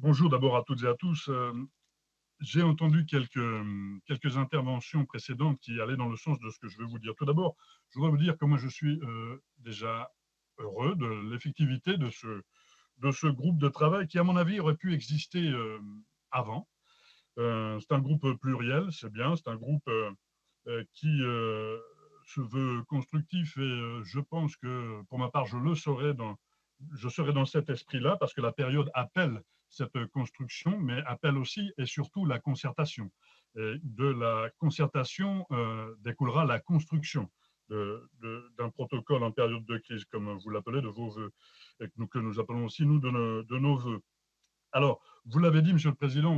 Bonjour d'abord à toutes et à tous. J'ai entendu quelques interventions précédentes qui allaient dans le sens de ce que je vais vous dire. Tout d'abord, je voudrais vous dire que moi je suis déjà heureux de l'effectivité de ce groupe de travail qui, à mon avis, aurait pu exister avant. C'est un groupe pluriel, c'est bien, c'est un groupe qui se veut constructif et je pense que, pour ma part, je serai dans cet esprit-là parce que la période appelle cette construction, mais appelle aussi et surtout la concertation. Et de la concertation découlera la construction d'un protocole en période de crise, comme vous l'appelez, de vos voeux, et que nous appelons aussi, nous, de nos voeux. Alors, vous l'avez dit, Monsieur le Président,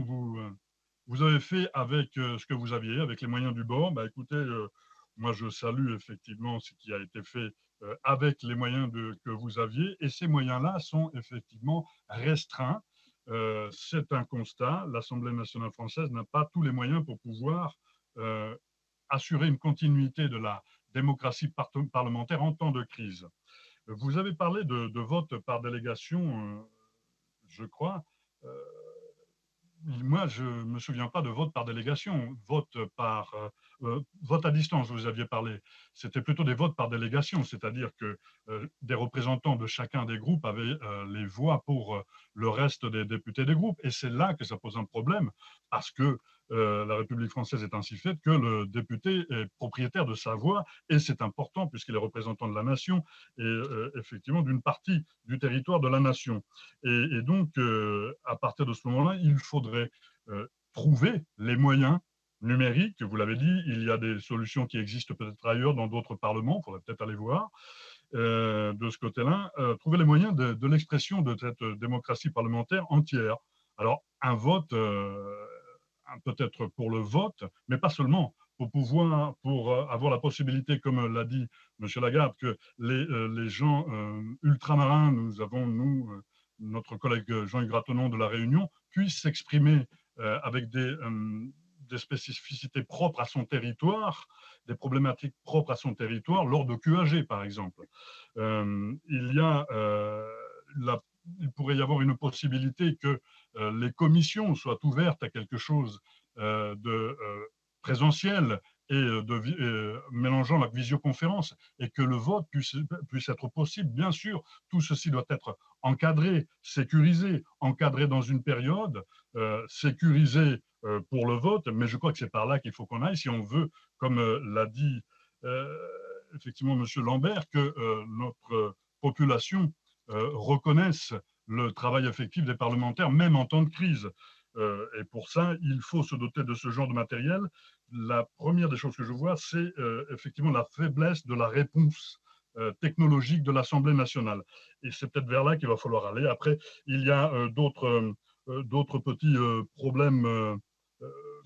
vous avez fait avec ce que vous aviez, avec les moyens du bord. Bah, écoutez, moi, je salue effectivement ce qui a été fait avec les moyens que vous aviez. Et ces moyens-là sont effectivement restreints. C'est un constat. L'Assemblée nationale française n'a pas tous les moyens pour pouvoir euh, assurer une continuité de la démocratie parlementaire en temps de crise. Vous avez parlé de vote par délégation, je crois. Euh, Moi, je ne me souviens pas de vote par délégation, vote à distance, vous aviez parlé. C'était plutôt des votes par délégation, c'est-à-dire que des représentants de chacun des groupes avaient les voix pour le reste des députés des groupes. Et c'est là que ça pose un problème, parce que la République française est ainsi faite que le député est propriétaire de sa voix, et c'est important puisqu'il est représentant de la nation et effectivement d'une partie du territoire de la nation. Et donc, à partir de ce moment-là, il faudrait trouver les moyens numériques. Vous l'avez dit, il y a des solutions qui existent peut-être ailleurs dans d'autres parlements, il faudrait peut-être aller voir de ce côté-là, trouver les moyens de l'expression de cette démocratie parlementaire entière. Alors, un vote, peut-être pour le vote, mais pas seulement, pour avoir la possibilité, comme l'a dit M. Lagarde, que les gens ultramarins, notre collègue Jean-Hugues Gratonon de La Réunion, puissent s'exprimer avec des spécificités propres à son territoire, des problématiques propres à son territoire, lors de QAG, par exemple. Il y a il pourrait y avoir une possibilité que les commissions soient ouvertes à quelque chose de présentiel et mélangeant la visioconférence et que le vote puisse être possible. Bien sûr, tout ceci doit être encadré dans une période, sécurisé pour le vote, mais je crois que c'est par là qu'il faut qu'on aille si on veut, comme l'a dit euh, effectivement M. Lambert, que notre population reconnaisse le travail effectif des parlementaires, même en temps de crise. Et pour ça, il faut se doter de ce genre de matériel. La première des choses que je vois, c'est effectivement la faiblesse de la réponse technologique de l'Assemblée nationale. Et c'est peut-être vers là qu'il va falloir aller. Après, il y a d'autres petits problèmes,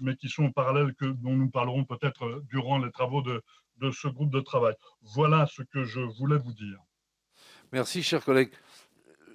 mais qui sont parallèles, dont nous parlerons peut-être durant les travaux de ce groupe de travail. Voilà ce que je voulais vous dire. Merci, cher collègue.